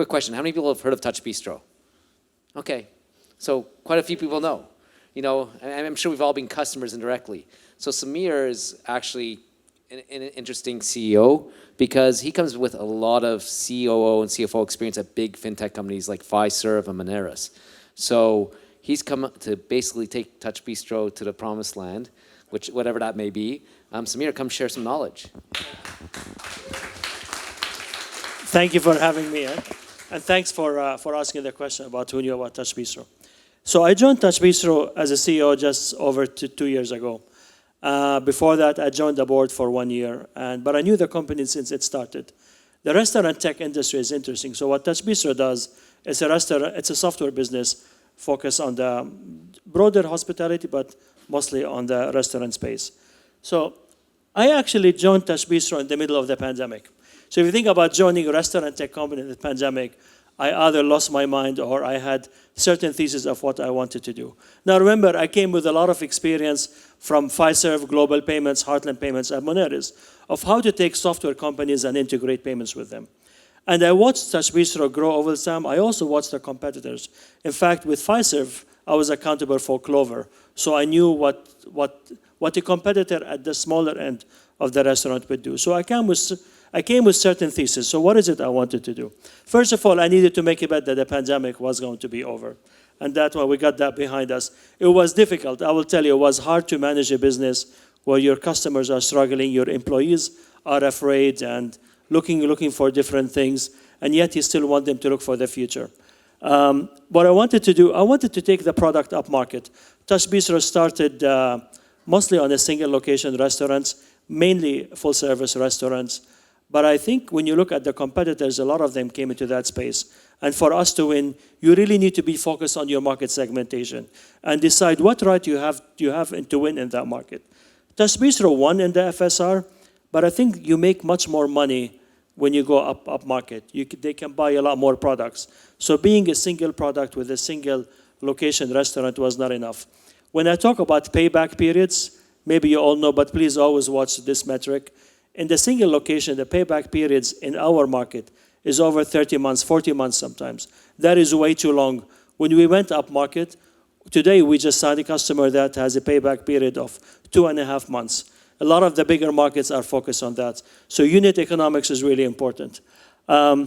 quick question. How many people have heard of TouchBistro? Okay. So quite a few people know. You know, and I'm sure we've all been customers indirectly. So Samir is actually an interesting CEO because he comes with a lot of COO and CFO experience at big fintech companies like Fiserv and Moneris. So he's come to basically take TouchBistro to the promised land, which whatever that may be. Samir, come share some knowledge. Thank you for having me, and thanks for asking the question about who knew about TouchBistro. So I joined TouchBistro as a CEO just over 2 years ago. Before that, I joined the board for 1 year, but I knew the company since it started. The restaurant tech industry is interesting. So what TouchBistro does is it's a software business focused on the broader hospitality, but mostly on the restaurant space. So I actually joined TouchBistro in the middle of the pandemic. So if you think about joining a restaurant tech company in the pandemic, I either lost my mind or I had certain thesis of what I wanted to do. Now remember, I came with a lot of experience from Fiserv, Global Payments, Heartland Payments, and Moneris of how to take software companies and integrate payments with them. And I watched TouchBistro grow over time. I also watched the competitors. In fact, with Fiserv, I was accountable for Clover. So I knew what a competitor at the smaller end of the restaurant would do. So I came with certain theses. So what is it I wanted to do? First of all, I needed to make a bet that the pandemic was going to be over. And that's why we got that behind us. It was difficult. I will tell you, it was hard to manage a business where your customers are struggling, your employees are afraid and looking for different things, and yet you still want them to look for the future. What I wanted to do, I wanted to take the product up market. TouchBistro started mostly on a single location restaurants, mainly full service restaurants. But I think when you look at the competitors, a lot of them came into that space. And for us to win, you really need to be focused on your market segmentation and decide what right you have to win in that market. TouchBistro won in the FSR, but I think you make much more money when you go up market. They can buy a lot more products. So being a single product with a single location restaurant was not enough. When I talk about payback periods, maybe you all know, but please always watch this metric. In the single location, the payback periods in our market is over 30 months, 40 months sometimes. That is way too long. When we went up market, today we just signed a customer that has a payback period of 2.5 months. A lot of the bigger markets are focused on that. So unit economics is really important. I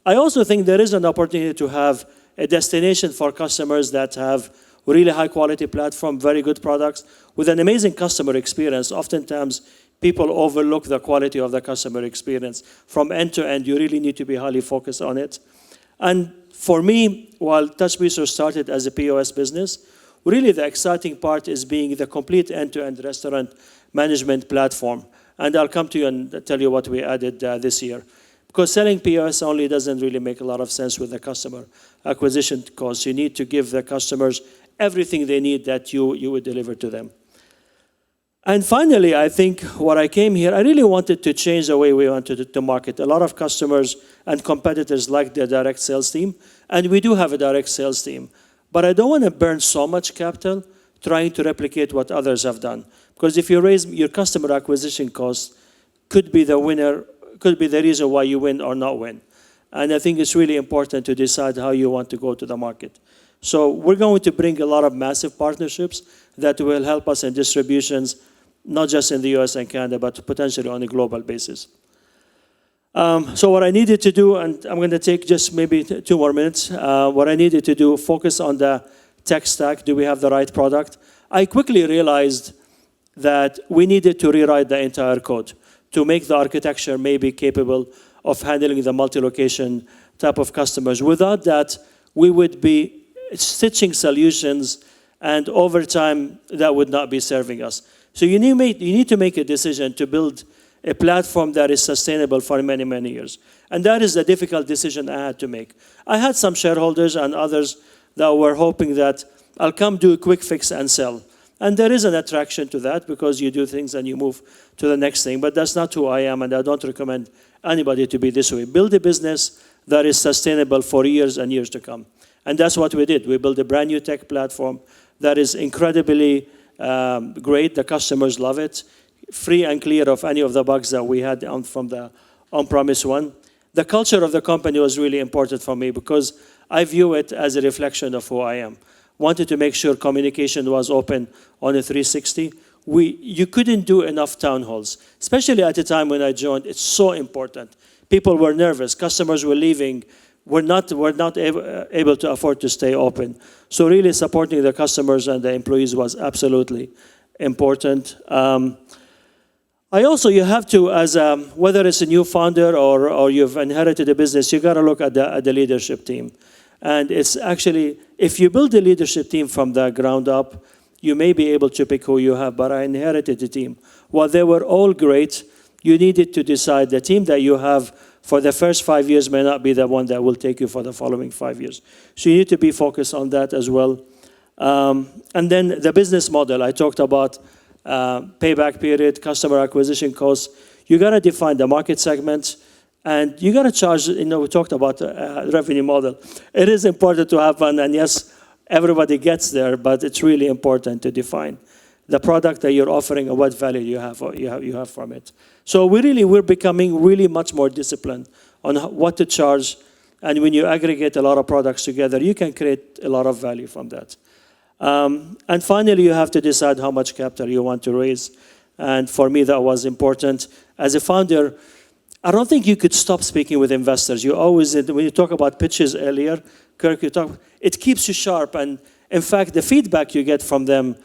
also think there is an opportunity to have a destination for customers that have really high quality platform, very good products, with an amazing customer experience. Oftentimes, people overlook the quality of the customer experience. From end to end, you really need to be highly focused on it. And for me, while TouchBistro started as a POS business, really the exciting part is being the complete end-to-end restaurant management platform. And I'll come to you and tell you what we added this year. Because selling POS only doesn't really make a lot of sense with the customer acquisition costs. You need to give the customers everything they need that you would deliver to them. And finally, I think what I came here, I really wanted to change the way we wanted to market. A lot of customers and competitors like the direct sales team, and we do have a direct sales team. But I don't want to burn so much capital trying to replicate what others have done. Because if you raise your customer acquisition costs, could be the winner, could be the reason why you win or not win. And I think it's really important to decide how you want to go to the market. So we're going to bring a lot of massive partnerships that will help us in distributions, not just in the US and Canada, but potentially on a global basis. So what I needed to do, and I'm going to take just maybe 2 more minutes, what I needed to do, focus on the tech stack. Do we have the right product? I quickly realized that we needed to rewrite the entire code to make the architecture maybe capable of handling the multi-location type of customers. Without that, we would be stitching solutions, and over time, that would not be serving us. So you need to make a decision to build a platform that is sustainable for many, many years. And that is a difficult decision I had to make. I had some shareholders and others that were hoping that I'll come do a quick fix and sell. And there is an attraction to that because you do things and you move to the next thing. But that's not who I am, and I don't recommend anybody to be this way. Build a business that is sustainable for years and years to come. And that's what we did. We built a brand new tech platform that is incredibly great. The customers love it. Free and clear of any of the bugs that we had from the on-premise one. The culture of the company was really important for me because I view it as a reflection of who I am. Wanted to make sure communication was open on a 360. You couldn't do enough town halls, especially at the time when I joined. It's so important. People were nervous. Customers were leaving. We're not able to afford to stay open. So really supporting the customers and the employees was absolutely important. You have to, whether it's a new founder or you've inherited a business, you got to look at the leadership team. And it's actually, if you build a leadership team from the ground up, you may be able to pick who you have, but I inherited the team. While they were all great, you needed to decide the team that you have for the first 5 years may not be the one that will take you for the following 5 years. So you need to be focused on that as well. And then the business model, I talked about payback period, customer acquisition costs. You got to define the market segments, and you got to charge, we talked about revenue model. It is important to have one, and yes, everybody gets there, but it's really important to define the product that you're offering and what value you have from it. So we're becoming really much more disciplined on what to charge, and when you aggregate a lot of products together, you can create a lot of value from that. And finally, you have to decide how much capital you want to raise. And for me, that was important. As a founder, I don't think you could stop speaking with investors. You always, when you talk about pitches earlier, Kirk, it keeps you sharp. And in fact, the feedback you get from them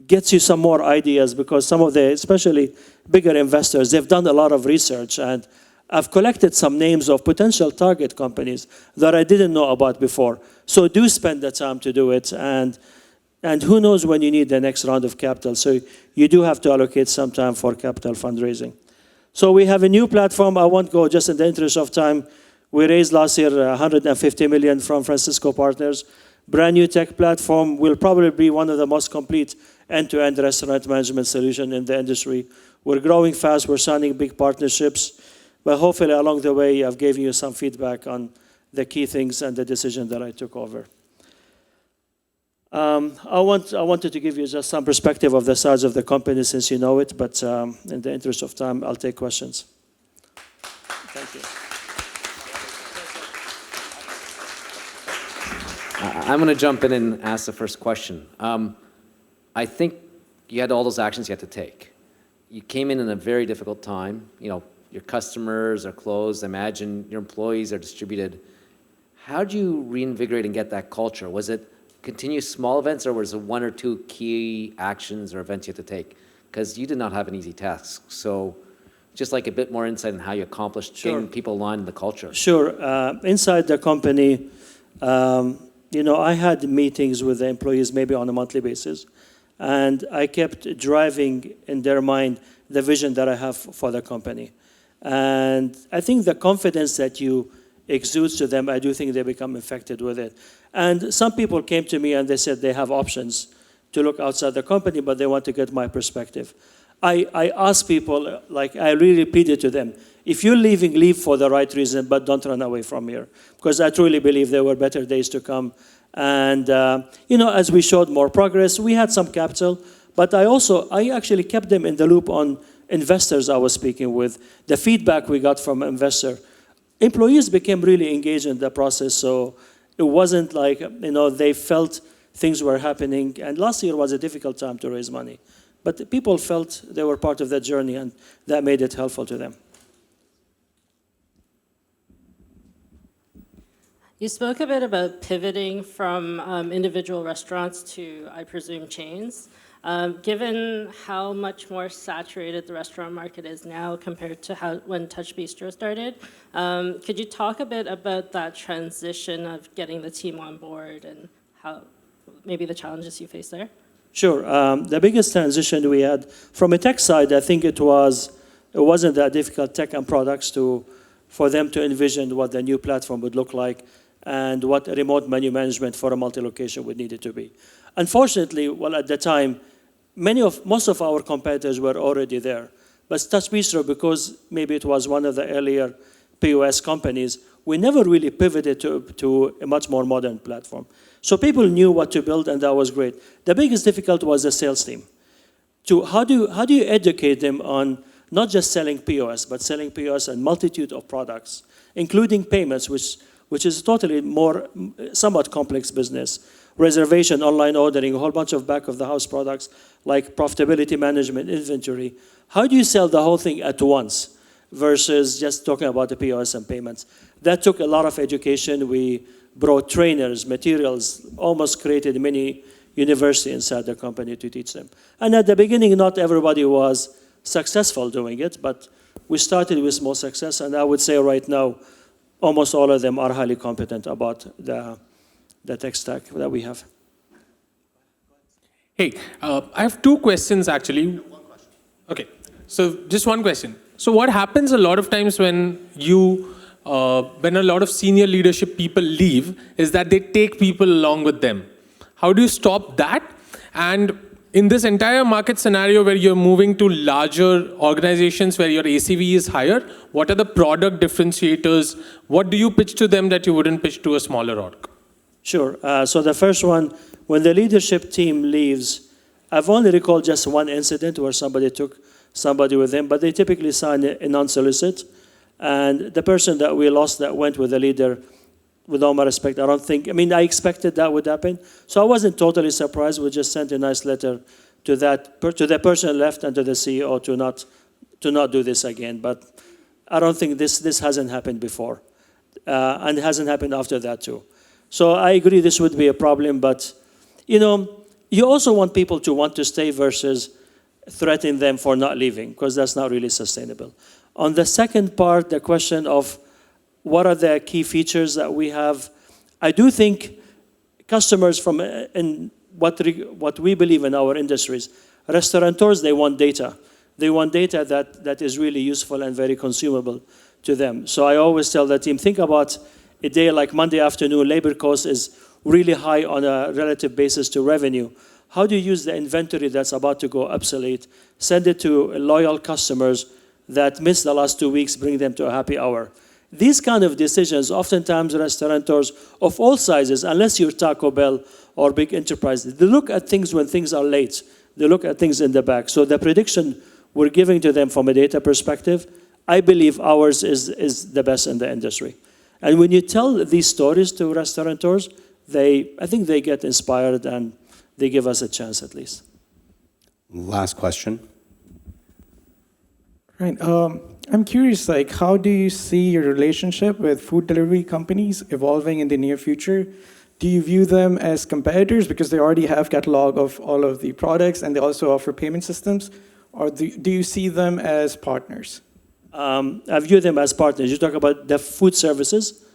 gets you some more ideas because some of the, especially bigger investors, they've done a lot of research. And I've collected some names of potential target companies that I didn't know about before. So do spend the time to do it. And who knows when you need the next round of capital. So you do have to allocate some time for capital fundraising. So we have a new platform. I won't go just in the interest of time. We raised last year $150 million from Francisco Partners. Brand new tech platform will probably be one of the most complete end-to-end restaurant management solution in the industry. We're growing fast. We're signing big partnerships. But hopefully along the way, I've given you some feedback on the key things and the decision that I took over. I wanted to give you just some perspective of the size of the company since you know it, but in the interest of time, I'll take questions. Thank you. I'm going to jump in and ask the first question. I think you had all those actions you had to take. You came in a very difficult time. Your customers are closed. I imagine your employees are distributed. How did you reinvigorate and get that culture? Was it continue small events, or was it one or two key actions or events you had to take? Because you did not have an easy task. So just like a bit more insight on how you accomplished getting people aligned in the culture. Sure. Inside the company, I had meetings with the employees maybe on a monthly basis. And I kept driving in their mind the vision that I have for the company. And I think the confidence that you exude to them, I do think they become infected with it. And some people came to me and they said they have options to look outside the company, but they want to get my perspective. I ask people, I really repeated to them, if you're leaving, leave for the right reason, but don't run away from here. Because I truly believe there were better days to come. And, as we showed more progress, we had some capital, but I actually kept them in the loop on investors I was speaking with, the feedback we got from investors. Employees became really engaged in the process, so it wasn't like, they felt things were happening. And last year was a difficult time to raise money. But the people felt they were part of that journey, and that made it helpful to them. You spoke a bit about pivoting from individual restaurants to, I presume, chains. Given how much more saturated the restaurant market is now compared to when TouchBistro started, could you talk a bit about that transition of getting the team on board and how maybe the challenges you face there? Sure. The biggest transition we had from a tech side, I think it wasn't that difficult, tech and products, for them to envision what the new platform would look like and what remote menu management for a multi-location would need it to be. Unfortunately, at the time, most of our competitors were already there. But TouchBistro, because maybe it was one of the earlier POS companies, we never really pivoted to a much more modern platform. So people knew what to build, and that was great. The biggest difficulty was the sales team. How do you educate them on not just selling POS, but selling POS and multitude of products, including payments, which is totally more, somewhat complex business. Reservation, online ordering, a whole bunch of back-of-the-house products like profitability management, inventory. How do you sell the whole thing at once versus just talking about the POS and payments? That took a lot of education. We brought trainers, materials, almost created a mini university inside the company to teach them. And at the beginning, not everybody was successful doing it, but we started with small success, and I would say right now, almost all of them are highly competent about the tech stack that we have. Hey, I have two questions actually. One question. Okay, so just one question. So what happens a lot of times when when a lot of senior leadership people leave is that they take people along with them. How do you stop that? And in this entire market scenario where you're moving to larger organizations where your ACV is higher, what are the product differentiators? What do you pitch to them that you wouldn't pitch to a smaller org? Sure. So the first one, when the leadership team leaves, I've only recalled just one incident where somebody took somebody with them, but they typically sign a non-solicit. And the person that we lost that went with the leader, with all my respect, I expected that would happen. So I wasn't totally surprised. We just sent a nice letter to the person left and to the CEO to not do this again. But I don't think this hasn't happened before. And it hasn't happened after that too. So I agree this would be a problem, but you also want people to want to stay versus threaten them for not leaving, because that's not really sustainable. On the second part, the question of what are the key features that we have, I do think customers in what we believe in our industries, restaurateurs, they want data. They want data that is really useful and very consumable to them. So I always tell the team, think about a day like Monday afternoon, labor cost is really high on a relative basis to revenue. How do you use the inventory that's about to go obsolete, send it to loyal customers that missed the last 2 weeks, bring them to a happy hour? These kind of decisions, oftentimes restaurateurs of all sizes, unless you're Taco Bell or big enterprises, they look at things when things are late. They look at things in the back. So the prediction we're giving to them from a data perspective, I believe ours is the best in the industry. And when you tell these stories to restaurateurs, I think they get inspired and they give us a chance at least. Last question. Right. I'm curious, how do you see your relationship with food delivery companies evolving in the near future? Do you view them as competitors because they already have catalog of all of the products and they also offer payment systems? Or do you see them as partners? I view them as partners. You talk about the food services,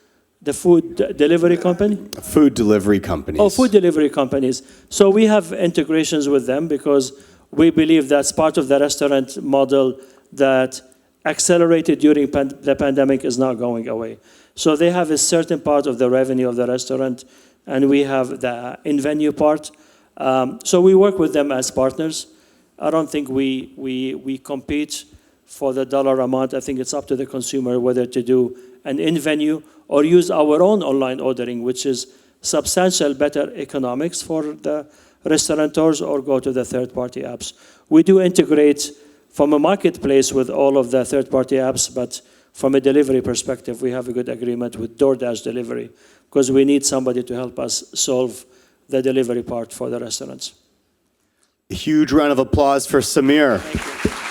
the food delivery company? Food delivery companies. Oh, food delivery companies. So we have integrations with them because we believe that's part of the restaurant model that accelerated during the pandemic is not going away. So they have a certain part of the revenue of the restaurant, and we have the in-venue part. So we work with them as partners. I don't think we compete for the dollar amount. I think it's up to the consumer whether to do an in-venue or use our own online ordering, which is substantial better economics for the restaurateurs, or go to the third-party apps. We do integrate from a marketplace with all of the third-party apps, but from a delivery perspective, we have a good agreement with DoorDash Delivery because we need somebody to help us solve the delivery part for the restaurants. A huge round of applause for Samir. Thank you.